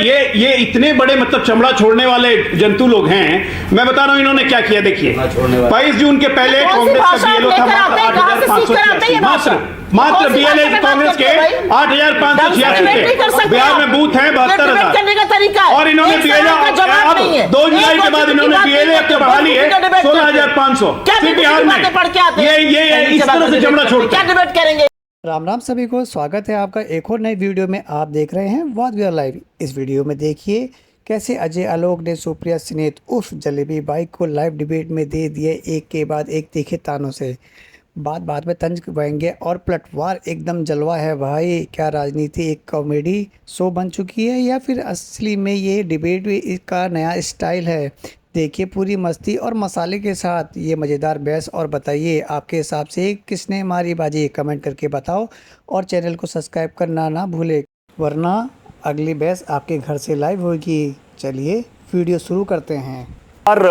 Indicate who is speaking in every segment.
Speaker 1: ये इतने बड़े मतलब चमड़ा छोड़ने वाले जंतु लोग हैं। मैं बता रहा हूं इन्होंने क्या किया, देखिए 22 जून के पहले कांग्रेस का बीएलओ था मात्र बीएलओ कांग्रेस के 8,586 बिहार में बूथ है 72,000 और इन्होंने बीएलओ 2 जुलाई के बाद इन्होंने बीएलओ को बढ़ा ली है 16,500 बिहार में। ये इस तरह से चमड़ा छोड़ते
Speaker 2: क्या डिबेट करेंगे।
Speaker 3: राम राम सभी को, स्वागत है आपका एक और नई वीडियो में। आप देख रहे हैं वाद विवाद लाइव। इस वीडियो में देखिए कैसे अजय आलोक ने सुप्रिया सिनेत उर्फ जलेबी बाई को लाइव डिबेट में दे दिए एक के बाद एक तीखे तानों से। बात में तंज व्यंग्य और पलटवार एकदम जलवा है भाई। क्या राजनीति एक कॉमेडी शो बन चुकी है या फिर असली में ये डिबेट का नया स्टाइल है? देखिए पूरी मस्ती और मसाले के साथ ये मज़ेदार बहस और बताइए आपके हिसाब से किसने मारी बाजी। कमेंट करके बताओ और चैनल को सब्सक्राइब करना ना भूले, वरना अगली बहस आपके घर से लाइव होगी। चलिए वीडियो शुरू करते हैं।
Speaker 4: और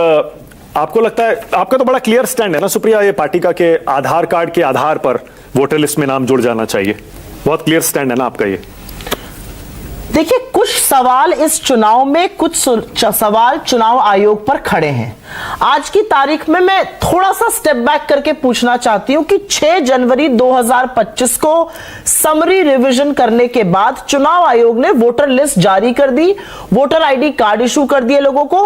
Speaker 4: आपको लगता है, आपका तो बड़ा क्लियर स्टैंड है ना सुप्रिया, ये पार्टी का के आधार कार्ड के आधार पर वोटर लिस्ट में नाम जुड़ जाना चाहिए, बहुत क्लियर स्टैंड है ना आपका ये।
Speaker 2: देखिए कुछ सवाल इस चुनाव में, कुछ सवाल चुनाव आयोग पर खड़े हैं। आज की तारीख में मैं थोड़ा सा स्टेप बैक करके पूछना चाहती हूं कि 6 जनवरी 2025 को समरी रिवीजन करने के बाद चुनाव आयोग ने वोटर लिस्ट जारी कर दी, वोटर आईडी कार्ड इशू कर दिए लोगों को।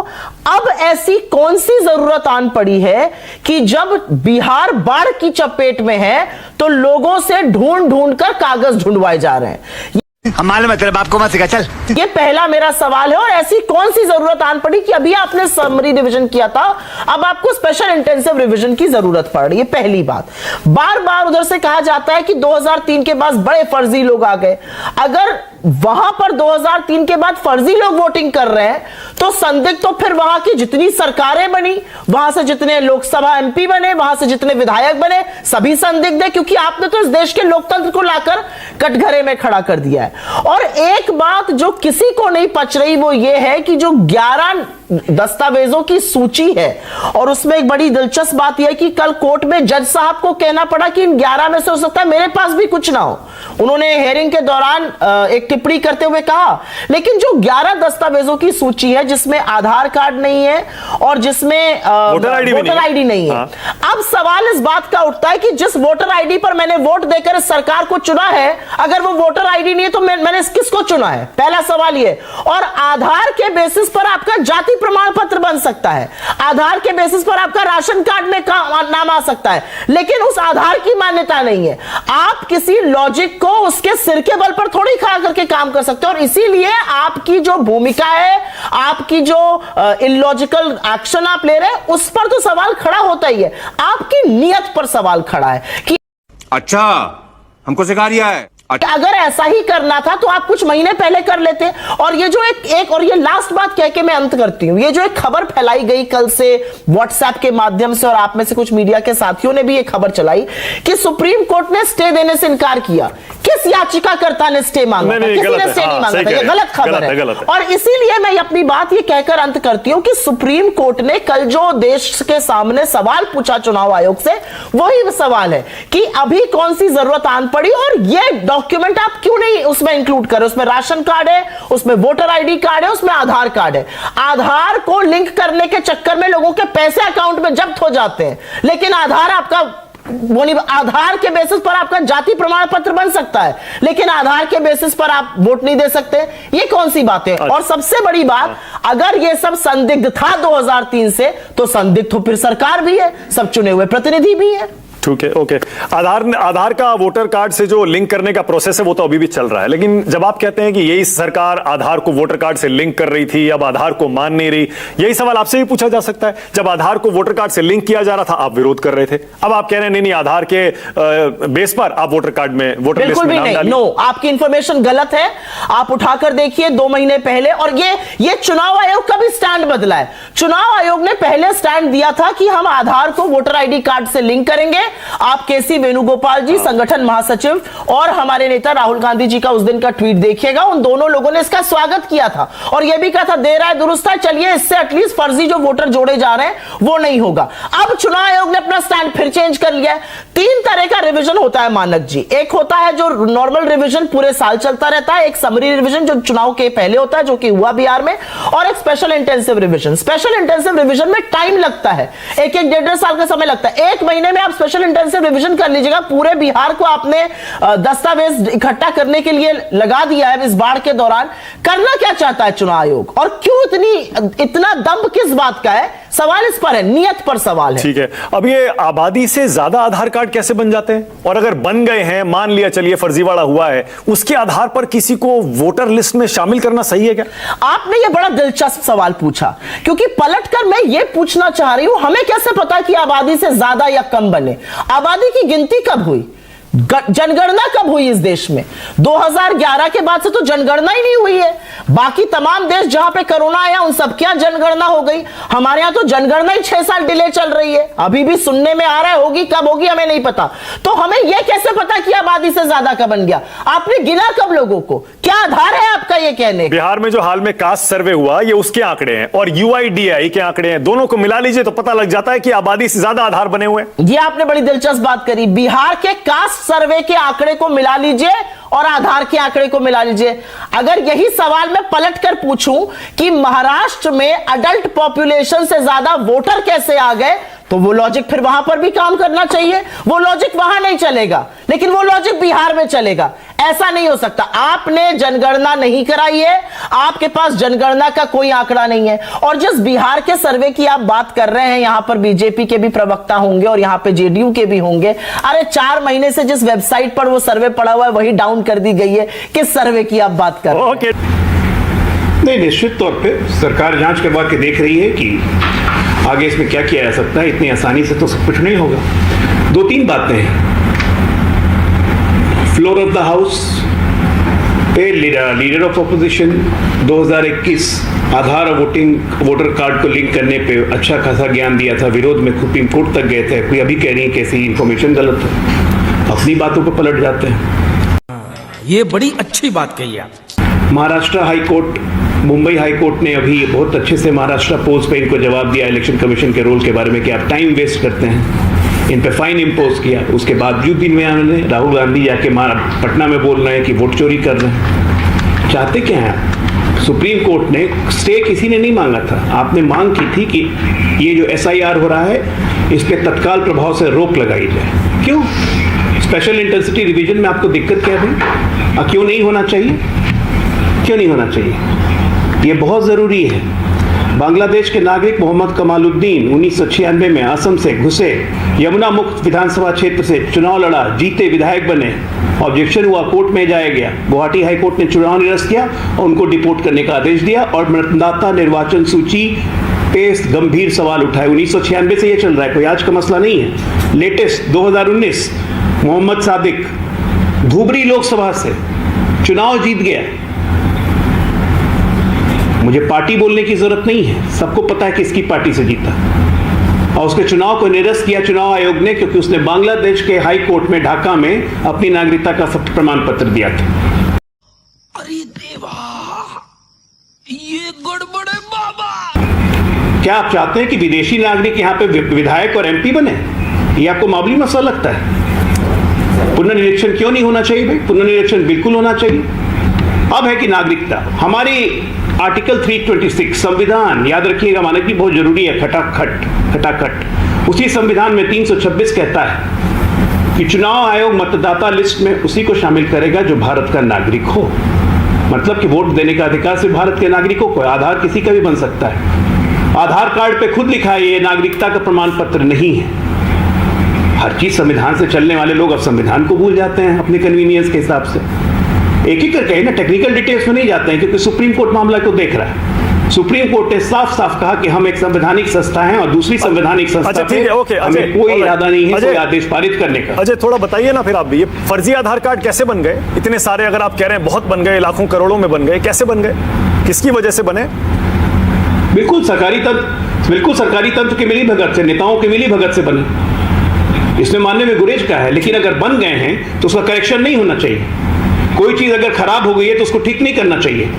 Speaker 2: अब ऐसी कौन सी जरूरत आन पड़ी है कि जब बिहार बाढ़ की चपेट में है तो लोगों से ढूंढ ढूंढ कर कागज ढूंढवाए जा रहे हैं।
Speaker 5: हम मालूम है तेरे बाप को मत सिखा, चल।
Speaker 2: ये पहला मेरा सवाल है। और ऐसी कौन सी जरूरत आन पड़ी कि अभी आपने समरी रिवीजन किया था, अब आपको स्पेशल इंटेंसिव रिवीजन की जरूरत पड़ रही है? पहली बात, बार बार उधर से कहा जाता है कि 2003 के बाद बड़े फर्जी लोग आ गए। अगर वहां पर 2003 के बाद फर्जी लोग वोटिंग कर रहे हैं तो संदिग्ध तो फिर वहां की जितनी सरकारें बनी, वहां से जितने लोकसभा एमपी बने, वहां से जितने विधायक बने, सभी संदिग्ध है, क्योंकि आपने तो इस देश के लोकतंत्र को लाकर कटघरे में खड़ा कर दिया है। और एक बात जो किसी को नहीं पच रही वो ये है कि जो 11 दस्तावेजों की सूची है, और उसमें एक बड़ी दिलचस्प बात यह है कि कल कोर्ट में जज साहब को कहना पड़ा कि इन 11 में से हो सकता है मेरे पास भी कुछ ना हो। उन्होंने हेयरिंग के दौरान एक टिप्पणी करते हुए कहा, लेकिन जो 11 दस्तावेजों की सूची है जिसमें आधार कार्ड नहीं है और जिसमें वोटर आईडी नहीं है। अब सवाल इस बात का उठता है कि जिस वोटर आईडी पर मैंने वोट देकर इस सरकार को चुना है, अगर वो वोटर आईडी नहीं है तो मैंने किसको चुना है? पहला सवाल ये। और आधार के बेसिस पर आपका जाति प्रमाण पत्र बन सकता है, आधार के बेसिस पर आपका राशन कार्ड में नाम आ सकता है, लेकिन उस आधार की मान्यता नहीं है। आप किसी लॉजिक को उसके सिर के बल पर थोड़ी खड़ा करके काम कर सकते हो। और इसीलिए आपकी जो भूमिका है, आपकी जो इलॉजिकल एक्शन आप ले रहे हैं, उस पर तो सवाल खड़ा होता ही है। आपकी नियत पर सवाल खड़ा है कि
Speaker 5: अच्छा हमको सिखा रिया है।
Speaker 2: अगर ऐसा ही करना था तो आप कुछ महीने पहले कर लेते। और ये जो एक और ये लास्ट बात कह के मैं अंत करती हूं, ये जो एक खबर फैलाई गई कल से व्हाट्सएप के माध्यम से, और आप में से कुछ मीडिया के साथियों ने भी ये खबर चलाई कि सुप्रीम कोर्ट ने स्टे देने से इनकार किया। किस याचिकाकर्ता ने स्टे मांगा था? किसी ने स्टे नहीं मांगा था। ये गलत खबर है। और इसीलिए मैं अपनी बात ये कहकर अंत करती हूं कि सुप्रीम कोर्ट ने कल जो देश के सामने सवाल पूछा चुनाव आयोग से, वही सवाल है कि अभी कौन सी जरूरत आन पड़ी और ये डॉक्यूमेंट आप क्यों नहीं उसमें इंक्लूड कर रहे? उसमें राशन कार्ड है, उसमें वोटर आईडी कार्ड है, उसमें आधार कार्ड है। आधार को लिंक करने के चक्कर में लोगों के पैसे अकाउंट में जब्त हो जाते हैं, लेकिन आधार आपका वो नहीं। आधार के बेसिस पर आपका जाति प्रमाण पत्र बन सकता है, लेकिन आधार के बेसिस पर आप वोट नहीं दे सकते। ये कौन सी बात है? और सबसे बड़ी बात, अगर ये सब संदिग्ध था 2003 से, तो संदिग्ध तो फिर सरकार भी है, सब चुने हुए प्रतिनिधि भी है।
Speaker 4: ठीक है, ओके। आधार का वोटर कार्ड से जो लिंक करने का प्रोसेस है वो तो अभी भी चल रहा है, लेकिन जब आप कहते हैं कि यही सरकार आधार को वोटर कार्ड से लिंक कर रही थी, अब आधार को मान नहीं रही, यही सवाल आपसे भी पूछा जा सकता है। जब आधार को वोटर कार्ड से लिंक किया जा रहा था आप विरोध कर रहे थे, अब आप कह रहे हैं नहीं आधार के बेस पर आप वोटर कार्ड में, वोटर लिस्ट में नाम डालिए।
Speaker 2: नो, आपकी इंफॉर्मेशन गलत है। आप उठाकर देखिए 2 महीने पहले, और ये चुनाव आयोग का भी स्टैंड बदला है। चुनाव आयोग ने पहले स्टैंड दिया था कि हम आधार को वोटर आईडी कार्ड से लिंक करेंगे। आप केसी वेणुगोपाल जी, संगठन महासचिव, और हमारे नेता राहुल गांधी जी का उस दिन का ट्वीट देखिएगा। उन दोनों लोगों ने इसका स्वागत किया था और यह भी कहा था देर आए दुरुस्त है, चलिए इससे एटलीस्ट फर्जी जो वोटर जोड़े जा रहे हैं वो नहीं होगा। अब चुनाव आयोग ने अपना स्टैंड फिर चेंज कर लिया है। 3 तरह का रिवीजन होता है मानक जी। एक होता है जो नॉर्मल रिवीजन पूरे साल चलता रहता है, एक समरी रिवीजन जो चुनाव के पहले होता है, जो कि हुआ बिहार में, और एक special intensive revision. Special intensive revision में टाइम लगता है, एक 1.5 साल का समय लगता है। 1 महीने में आप स्पेशल इंटेंसिव रिवीजन कर लीजिएगा। पूरे बिहार को आपने दस्तावेज इकट्ठा करने के लिए लगा दिया है इस बाढ़ के दौरान। करना क्या चाहता है चुनाव आयोग और क्यों इतना दम्भ किस बात का है? सवाल इस पर है, नियत पर सवाल है।
Speaker 4: ठीक है, अब ये आबादी से ज्यादा आधार कार्ड कैसे बन जाते हैं? और अगर बन गए हैं, मान लिया चलिए फर्जीवाड़ा हुआ है, उसके आधार पर किसी को वोटर लिस्ट में शामिल करना सही है क्या?
Speaker 2: आपने ये बड़ा दिलचस्प सवाल पूछा, क्योंकि पलटकर मैं ये पूछना चाह रही हूं, हमें कैसे पता कि आबादी से ज्यादा या कम बने? आबादी की गिनती कब हुई? जनगणना कब हुई इस देश में? 2011 के बाद से तो जनगणना ही नहीं हुई है। बाकी तमाम देश जहां पे कोरोना आया उन सब क्या जनगणना हो गई? हमारे यहां तो जनगणना ही 6 साल डिले चल रही है। अभी भी सुनने में आ रहा है, होगी कब होगी हमें नहीं पता। तो हमें यह कैसे पता कि आबादी से ज्यादा कब बन गया? आपने गिना कब लोगों को? क्या आधार है आपका ये कहने?
Speaker 4: बिहार में जो हाल में कास्ट सर्वे हुआ ये उसके आंकड़े हैं और UIDAI के आंकड़े हैं, दोनों को मिला लीजिए तो पता लग जाता है कि आबादी से ज्यादा आधार बने हुए हैं।
Speaker 2: ये आपने बड़ी दिलचस्प बात करी। बिहार के कास्ट सर्वे के आंकड़े को मिला लीजिए और आधार के आंकड़े को मिला लीजिए। अगर यही सवाल मैं पलटकर पूछूं कि महाराष्ट्र में अडल्ट पॉपुलेशन से ज्यादा वोटर कैसे आ गए, तो वो लॉजिक फिर वहां पर भी काम करना चाहिए। वो लॉजिक वहां नहीं चलेगा, लेकिन वो लॉजिक बिहार में चलेगा। ऐसा नहीं हो सकता। आपने जनगणना नहीं कराई है, आपके पास जनगणना का कोई आंकड़ा नहीं है। और जिस बिहार के सर्वे की आप बात कर रहे हैं, यहां पर बीजेपी के भी प्रवक्ता होंगे और यहां पे जेडीयू के भी होंगे। अरे 4 महीने से जिस वेबसाइट पर वो सर्वे पड़ा हुआ है वही डाउन कर दी गई है। किस सर्वे की आप बात कर रहे हैं?
Speaker 1: नहीं, निश्चित तौर पे सरकार जांच करवा के देख रही है कि आगे इसमें क्या किया जा सकता है। इतनी आसानी से तो सब कुछ नहीं होगा। 2-3 बातें हैं। फ्लोर ऑफ द हाउस पे लीडर ऑफ ऑपोजिशन 2021 आधार और वोटर कार्ड को लिंक करने पे अच्छा खासा ज्ञान दिया था। विरोध में सुप्रीम कोर्ट तक गए थे। कोई अभी कह रही है कैसी इंफॉर्मेशन गलत है, अपनी बातों पर पलट जाते हैं।
Speaker 6: ये बड़ी अच्छी बात कही आप।
Speaker 1: Maharashtra high court, Mumbai high court ने अभी बहुत अच्छे से महाराष्ट्र पोस्ट पे इनको जवाब दिया इलेक्शन कमीशन के रोल के बारे में कि आप टाइम वेस्ट करते हैं। इन पे फाइन इम्पोज किया। उसके बावजूद भी उन्होंने राहुल गांधी जाके पटना में बोल रहे हैं कि वोट चोरी कर रहे हैं। चाहते क्या हैं? सुप्रीम कोर्ट ने स्टे किसी ने नहीं मांगा था। आपने मांग की थी कि ये जो SIR हो रहा है इस पर तत्काल प्रभाव से रोक लगाई जाए। क्यों? स्पेशल इंटेंसिटी रिवीजन में आपको दिक्कत क्या है? क्यों नहीं होना चाहिए? क्यों नहीं होना चाहिए? ये बहुत ज़रूरी है। बांग्लादेश के नागरिक मोहम्मद कमालुद्दीन 1996 में असम से घुसे, यमुना मुक्त विधानसभा क्षेत्र से चुनाव लड़ा, जीते, विधायक बने। ऑब्जेक्शन हुआ, कोर्ट में जाया गया। गुवाहाटी हाई कोर्ट ने चुनाव निरस्त किया और उनको डिपोर्ट करने का आदेश दिया और मतदाता निर्वाचन सूची पे गंभीर सवाल उठाए। 1996 से ये चल रहा है, कोई आज का मसला नहीं है। लेटेस्ट 2019 मोहम्मद सादिक धुबरी लोकसभा से चुनाव जीत गया। मुझे पार्टी बोलने की जरूरत नहीं है, सबको पता है किसकी पार्टी से जीता। और उसके चुनाव को निरस्त किया चुनाव आयोग ने, क्योंकि उसने बांग्लादेश के हाई कोर्ट में ढाका में अपनी नागरिकता का प्रमाण पत्र दिया था।
Speaker 6: अरे देवा, ये गड़बड़ है बाबा।
Speaker 1: क्या आप चाहते हैं कि विदेशी नागरिक यहाँ पे विधायक और MP बने? ये आपको मामूली मसला लगता है? पुनर्निरीक्षण क्यों नहीं होना चाहिए भाई? पुनर्निरीक्षण बिल्कुल होना चाहिए। अब है कि नागरिकता, हमारी आर्टिकल 326 संविधान, याद रखिएगा मानक जी, बहुत जरूरी है। खटाखट उसी संविधान में 326 कहता है कि चुनाव आयोग मतदाता लिस्ट में उसी को शामिल करेगा जो भारत का नागरिक हो। मतलब कि वोट देने का अधिकार सिर्फ भारत के नागरिकों को। आधार किसी का भी बन सकता है। आधार कार्ड पे खुद लिखा है ये नागरिकता का प्रमाण पत्र नहीं है। हर चीज संविधान से चलने वाले लोग अब संविधान को भूल जाते हैं अपने कन्वीनियंस के हिसाब से। एक ही करके ना टेक्निकल डिटेल्स में नहीं जाते हैं, क्योंकि सुप्रीम कोर्ट मामला को देख रहा है। सुप्रीम कोर्ट ने साफ साफ कहा कि हम एक संवैधानिक संस्था हैं और दूसरी संवैधानिक संस्था पे हमें कोई इरादा नहीं है कोई आदेश पारित करने का।
Speaker 4: अजय, थोड़ा बताइए ना फिर आप भी, ये फर्जी आधार कार्ड कैसे बन गए? इतने सारे, अगर आप कह रहे हैं बहुत बन गए, लाखों करोड़ों में बन गए, कैसे बन गए? किसकी वजह से बने?
Speaker 1: बिल्कुल सरकारी तंत्र की मिली भगत से, नेताओं की मिली भगत से बने, इसमें मानने में गुरेज का है। लेकिन अगर बन गए हैं तो उसका करेक्शन नहीं होना चाहिए। कोई चीज अगर खराब हो गई है तो उसको ठीक नहीं करना चाहिए।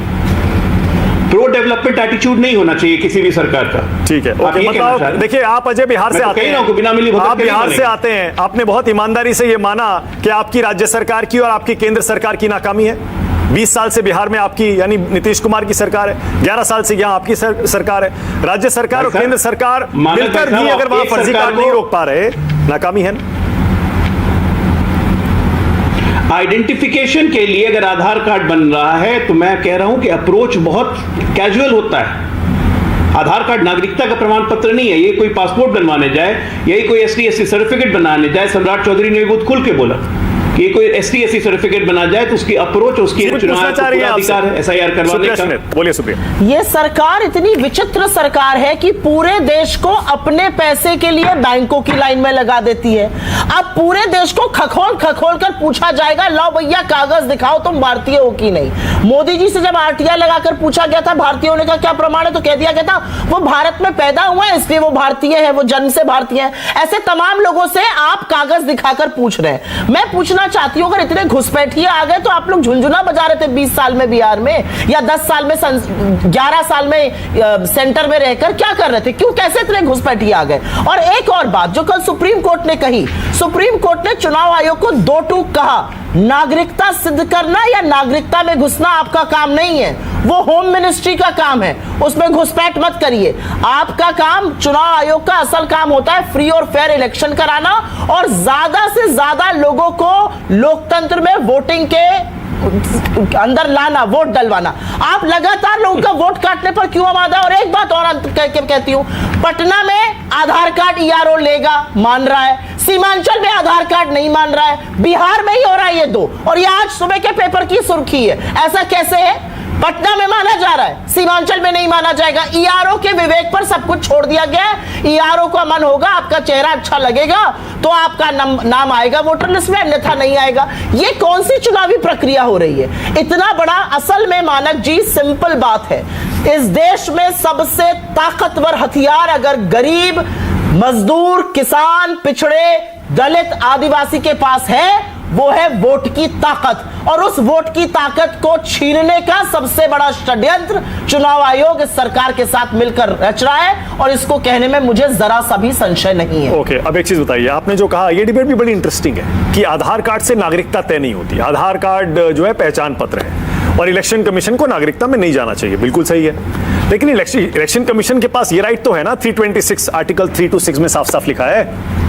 Speaker 1: प्रो डेवलपमेंट एटीट्यूड नहीं होना चाहिए किसी भी सरकार का।
Speaker 4: ठीक है,
Speaker 1: आप ये कहना चाह रहे हैं?
Speaker 4: देखिए आप अजय बिहार से आते हैं, आप बिहार से आते हैं, आपने बहुत ईमानदारी से ये माना कि आपकी राज्य सरकार की और आपकी केंद्र सरकार की नाकामी है। 20 साल से बिहार में आपकी यानी नीतीश कुमार की सरकार है, 11 साल से यहाँ आपकी सरकार है। राज्य सरकार और केंद्र सरकार मिलकर भी अगर वहां फर्जी कांड नहीं रोक पा रहे, नाकामी है ना।
Speaker 1: आइडेंटिफिकेशन के लिए अगर आधार कार्ड बन रहा है तो मैं कह रहा हूं कि अप्रोच बहुत कैजुअल होता है। आधार कार्ड नागरिकता का प्रमाण पत्र नहीं है। ये कोई पासपोर्ट बनवाने जाए, यही कोई ST/SC सर्टिफिकेट बनाने जाए, सम्राट चौधरी ने बहुत खुल के बोला कि कोई ST/SC सर्टिफिकेट बना जाए तो उसकी अप्रोच, उसकी चुनाव अधिकार है SIR करवाने का।
Speaker 4: बोलिए सुप्रिया।
Speaker 2: ये सरकार इतनी विचित्र सरकार है कि पूरे देश को अपने पैसे के लिए बैंकों की लाइन में लगा देती है। अब पूरे देश को खखोल कर पूछा जाएगा, लाओ भैया कागज दिखाओ तुम भारतीय हो कि नहीं। मोदी जी से जब RTI लगाकर पूछा गया था भारतीय होने का क्या प्रमाण है, तो कह दिया गया था वो भारत में पैदा हुआ है इसलिए वो भारतीय है, वो जन्म से भारतीय है। ऐसे तमाम लोगों से आप कागज दिखाकर पूछ रहे हैं। मैं पूछना चाहती हूं, अगर इतने घुसपैठिए आ गए तो आप लोग झुंझुना बजा रहे थे 20 साल में बिहार में, या 10 साल में 11 साल में सेंटर में रहकर क्या कर रहे थे? क्यों, कैसे इतने घुसपैठिए आ गए? और एक और बात जो कल सुप्रीम कोर्ट ने कही, सुप्रीम कोर्ट ने चुनाव आयोग को 2 टूक कहा, नागरिकता सिद्ध करना या नागरिकता में घुसना आपका काम नहीं है, वो होम मिनिस्ट्री का काम है, उसमें घुसपैठ मत करिए। आपका काम, चुनाव आयोग का असल काम होता है फ्री और फेयर इलेक्शन कराना और ज्यादा से ज्यादा लोगों को लोकतंत्र में वोटिंग के अंदर लाना, वोट डलवाना। आप लगातार लोगों का वोट काटने पर क्यों आमादा? और एक बात और कहती हूं, पटना में आधार कार्ड ERO लेगा, मान रहा है, सीमांचल में आधार कार्ड नहीं मान रहा है, बिहार में ही हो रहा है ये 2, और ये आज सुबह के पेपर की सुर्खी है। ऐसा कैसे है? पटना में माना जा रहा है, सीमांचल में नहीं माना जाएगा। ERO के विवेक पर सब कुछ छोड़ दिया गया है। ERO का मन होगा, आपका चेहरा अच्छा लगेगा तो आपका नाम आएगा वोटर लिस्ट में, अन्यथा नहीं आएगा। ये कौन सी चुनावी प्रक्रिया हो रही है? इतना बड़ा, असल में मानक जी सिंपल बात है, इस देश में सबसे ताकतवर हथियार अगर गरीब, मजदूर, किसान, पिछड़े, दलित, आदिवासी के पास है, वो है वोट की ताकत। और उस वोट की ताकत को छीनने का सबसे बड़ा षड्यंत्र चुनाव आयोग इस सरकार के साथ मिलकर रच रहा है, और इसको कहने में मुझे जरा सा भी संशय नहीं है।
Speaker 4: ओके, अब एक चीज बताइए, आपने जो कहा ये डिबेट भी बड़ी इंटरेस्टिंग है कि आधार कार्ड से नागरिकता तय नहीं होती। आधार कार्ड जो है पहचान पत्र है और इलेक्शन कमीशन को नागरिकता में नहीं जाना चाहिए, बिल्कुल सही है। लेकिन इलेक्शन कमीशन के पास ये राइट तो है ना, 326 आर्टिकल 326 में साफ साफ लिखा है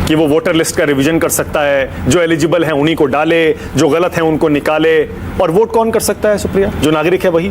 Speaker 4: कि वो वोटर लिस्ट का रिवीजन कर सकता है, जो एलिजिबल है उन्हीं को डाले, जो गलत है उनको निकाले। और वोट कौन कर सकता है सुप्रिया? जो नागरिक है वही,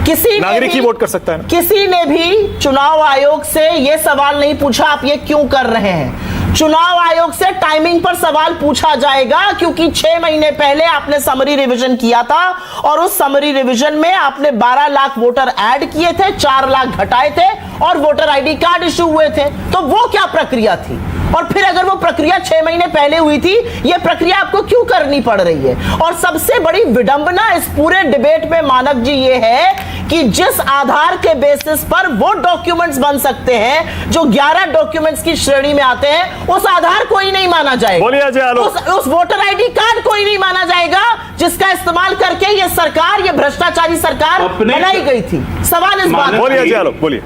Speaker 2: किसी
Speaker 4: नागरिक ही वोट कर सकता है ना?
Speaker 2: किसी ने भी चुनाव आयोग से यह सवाल नहीं पूछा आप ये क्यों कर रहे हैं। चुनाव आयोग से टाइमिंग पर सवाल पूछा जाएगा, क्योंकि 6 महीने पहले आपने समरी रिवीजन किया था और उस समरी रिवीजन में आपने 12 लाख वोटर ऐड किए थे, 4 लाख घटाए थे और वोटर ID कार्ड इश्यू हुए थे। तो वो क्या प्रक्रिया थी? और फिर अगर वो प्रक्रिया 6 महीने पहले हुई थी, ये प्रक्रिया आपको क्यों करनी पड़ रही है? और सबसे बड़ी विडंबना इस पूरे डिबेट में मानक जी ये है कि जिस आधार के बेसिस पर वो डॉक्यूमेंट्स बन सकते हैं जो 11 डॉक्यूमेंट्स की श्रेणी में आते हैं, उस आधार को ही नहीं माना जाएगा।
Speaker 4: बोलिए अजय आलोक।
Speaker 2: उस वोटर ID कार्ड को ही नहीं माना जाएगा जिसका इस्तेमाल करके ये सरकार, ये भ्रष्टाचारी सरकार बनाई गई थी। सवाल इस बात।
Speaker 4: बोलिए अजय आलोक, बोलिए।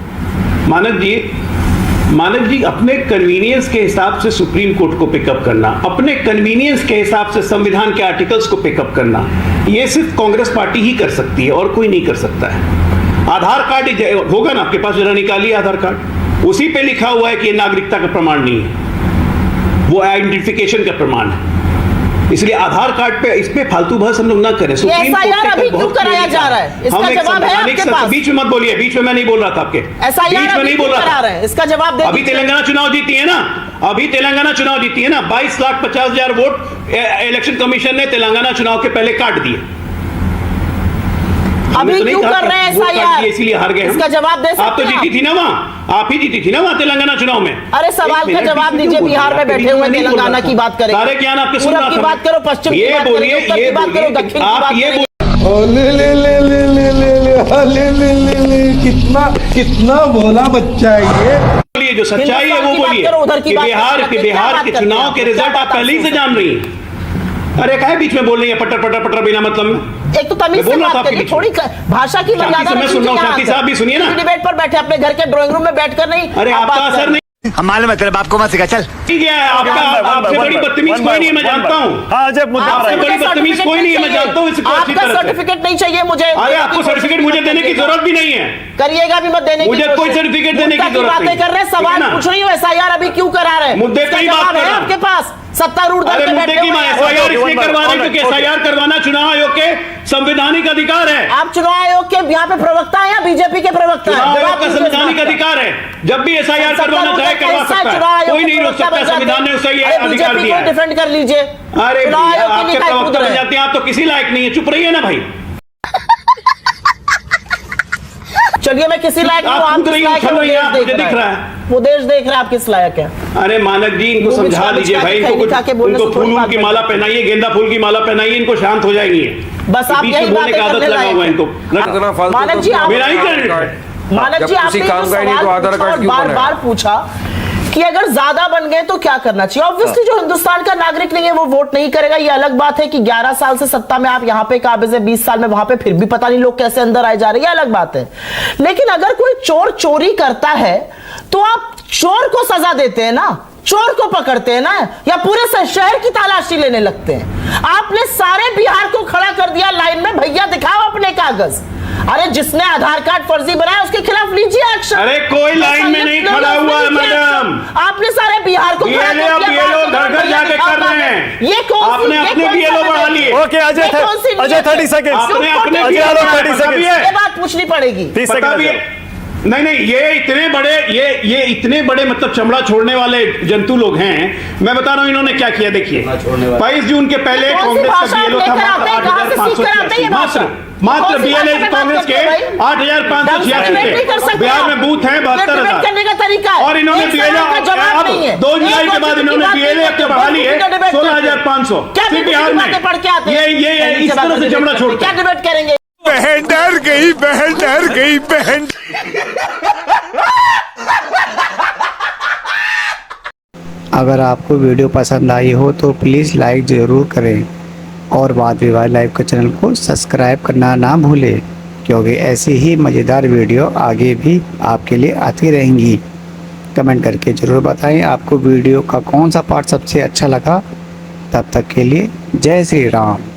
Speaker 1: मानक जी अपने कन्वीनियंस के हिसाब से सुप्रीम कोर्ट को पिकअप करना, अपने कन्वीनियंस के हिसाब से संविधान के आर्टिकल्स को पिकअप करना, यह सिर्फ कांग्रेस पार्टी ही कर सकती है और कोई नहीं कर सकता है। आधार कार्ड होगा ना आपके पास, जरा निकालिए आधार कार्ड, उसी पे लिखा हुआ है कि यह नागरिकता का प्रमाण नहीं है, वो आइडेंटिफिकेशन का प्रमाण है। इसलिए आधार कार्ड पे, इस पे फालतू बहस हम लोग ना करें।
Speaker 2: सुप्रीम कोर्ट अभी क्यों कराया जा रहा है? इसका जवाब है आपके पास।
Speaker 1: बीच में मत बोलिए, बीच में मैं नहीं बोल रहा था आपके, बीच में नहीं बोल रहा था।
Speaker 2: इसका जवाब दे।
Speaker 1: अभी तेलंगाना चुनाव जीती है ना, अभी तेलंगाना चुनाव जीती है ना, 22,50,000 वोट इलेक्शन कमीशन ने तेलंगाना चुनाव के पहले काट दिए।
Speaker 2: अभी तो क्यों कर रहे हैं SIR?
Speaker 1: इसीलिए हार गए।
Speaker 2: इसका जवाब दे सकते हैं?
Speaker 1: आप तो जीती थी ना वहां, आप ही जीती थी ना वहां तेलंगाना चुनाव में।
Speaker 2: अरे सवाल का जवाब दीजिए। बिहार में बैठे हुए तेलंगाना की बात करें,
Speaker 1: सारे ज्ञान आपके सुन रहा था।
Speaker 2: की बात करो, पश्चिम की बात करो, उत्तर की बात करो, दक्षिण की बात करो।
Speaker 7: ले ले ले ले ले ले ले कितना कितना भोला बच्चा है ये।
Speaker 1: बोलिए, जो सच्चाई है वो बोलिए कि बिहार के चुनाव के रिजल्ट आप पहले ही से जान रही हैं। अरे काहे बीच में बोल रही है पटर पटर पटर बिना मतलब में?
Speaker 2: एक तो तमीज से बात करिए, थोड़ी भाषा की मर्यादा
Speaker 1: मैं सुन रहा हूँ, शांति साहब भी सुनिए ना।
Speaker 2: डिबेट पर बैठे अपने घर के ड्राइंग रूम में बैठकर नहीं।
Speaker 1: अरे आपका असर नहीं
Speaker 5: हम मालूम है तेरे बाप को मत सिखा, चल।
Speaker 1: गया है आपका। आपसे बड़ी बदतमीज कोई नहीं है, मैं जानता हूँ। आपसे बड़ी बदतमीज कोई नहीं है, मैं जानता हूँ इसको अच्छी तरह से।
Speaker 2: सर्टिफिकेट नहीं चाहिए मुझे।
Speaker 1: अरे आपको सर्टिफिकेट मुझे देने की जरूरत भी नहीं है।
Speaker 2: करिएगा भी मत देने की।
Speaker 1: मुझे कोई सर्टिफिकेट देने की जरूरत नहीं।
Speaker 2: बातें कर रहे, सवाल पूछ रही हूँ, एसआईआर अभी क्यों करा रहे हैं?
Speaker 1: मुद्दे पे ही बात कर रहे हैं
Speaker 2: आपके पास सत्तारूढ़ दल के बैठे हुए हैं।
Speaker 1: एसआईआर इसलिए करवा रहे क्योंकि एसआईआर करवाना चुनाव आयोग के संवैधानिक अधिकार है।
Speaker 2: आप चुनाव आयोग के यहाँ पे प्रवक्ता हैं या बीजेपी के प्रवक्ता हैं?
Speaker 1: चुनाव आयोग का संवैधानिक अधिकार है, जब भी एसआईआर करवाना चाहे करवा सकता है, कोई नहीं रोक सकता। संविधान ने उसे ये अधिकार दिया है।
Speaker 2: डिफेंड कर लीजिए।
Speaker 1: अरे आपके प्रवक्ता बन जाते हैं आप, तो किसी लायक नहीं है। चुप रहिए ना भाई।
Speaker 2: चलिए मैं किसी लायक हूं, आप किस लायक हैं?
Speaker 1: मुझे दिख रहा है,
Speaker 2: वो देश देख रहा है आप किस लायक है।
Speaker 1: अरे मानक जी, इनको समझा दीजिए भाई, इनको फूलों की माला पहनाइए, गेंदा फूल की माला पहनाइए, इनको शांत हो जाएंगी।
Speaker 2: बस आप यही
Speaker 1: बोलने की आदत लगा हुआ इनको।
Speaker 2: मानक जी,
Speaker 1: मेरा ही
Speaker 2: मानक जी, आपने बार बार पूछा कि अगर ज्यादा बन गए तो क्या करना चाहिए। ऑब्वियसली जो हिंदुस्तान का नागरिक नहीं है वो वोट नहीं करेगा। ये अलग बात है कि 11 साल से सत्ता में आप यहां पे काबिज है, 20 साल में वहां पे फिर भी पता नहीं लोग कैसे अंदर आए जा रहे हैं, ये अलग बात है। लेकिन अगर कोई चोर चोरी करता है तो आप चोर को सजा देते हैं ना, चोर को पकड़ते हैं ना, या पूरे शहर की तलाशी लेने लगते हैं? आपने सारे बिहार को खड़ा कर दिया लाइन में, भैया दिखाओ अपने कागज। अरे जिसने आधार कार्ड फर्जी बनाया उसके खिलाफ लीजिए एक्शन।
Speaker 1: अरे कोई लाइन में नहीं खड़ा हुआ है मैडम,
Speaker 2: आपने सारे बिहार को खड़ा कर दिया।
Speaker 1: बीएलओ घर घर जाके कर रहे हैं।
Speaker 2: ये कौन
Speaker 1: आपने अपने बीएलओ बढ़ा लिए।
Speaker 4: Okay Ajay 30 second.
Speaker 1: आपने अपने
Speaker 2: ये बात पूछनी पड़ेगी।
Speaker 4: 30 सेकंड।
Speaker 1: नहीं, ये इतने बड़े मतलब चमड़ा छोड़ने वाले जंतु लोग हैं। मैं बता रहा हूं इन्होंने क्या किया। देखिए 22 जून के पहले कांग्रेस का बीएलओ था मात्र बीएलओ कांग्रेस के 8,586 थे। बिहार में बूथ हैं 72,000 और इन्होंने बीएलओ अब 2 जुलाई के बाद इन्होंने बीएलओ के बढ़ा लिए 16,500 सिर्फ बिहार में। ये इस तरह से चमड़ा छोड़ते
Speaker 2: क्या डिबेट करेंगे?
Speaker 5: बहन डर गई, बहन डर गई, बहन।
Speaker 3: अगर आपको वीडियो पसंद आई हो तो प्लीज़ लाइक ज़रूर करें और वाद विवाद लाइव के चैनल को सब्सक्राइब करना ना भूलें, क्योंकि ऐसी ही मज़ेदार वीडियो आगे भी आपके लिए आती रहेंगी। कमेंट करके ज़रूर बताएं आपको वीडियो का कौन सा पार्ट सबसे अच्छा लगा। तब तक के लिए जय श्री राम।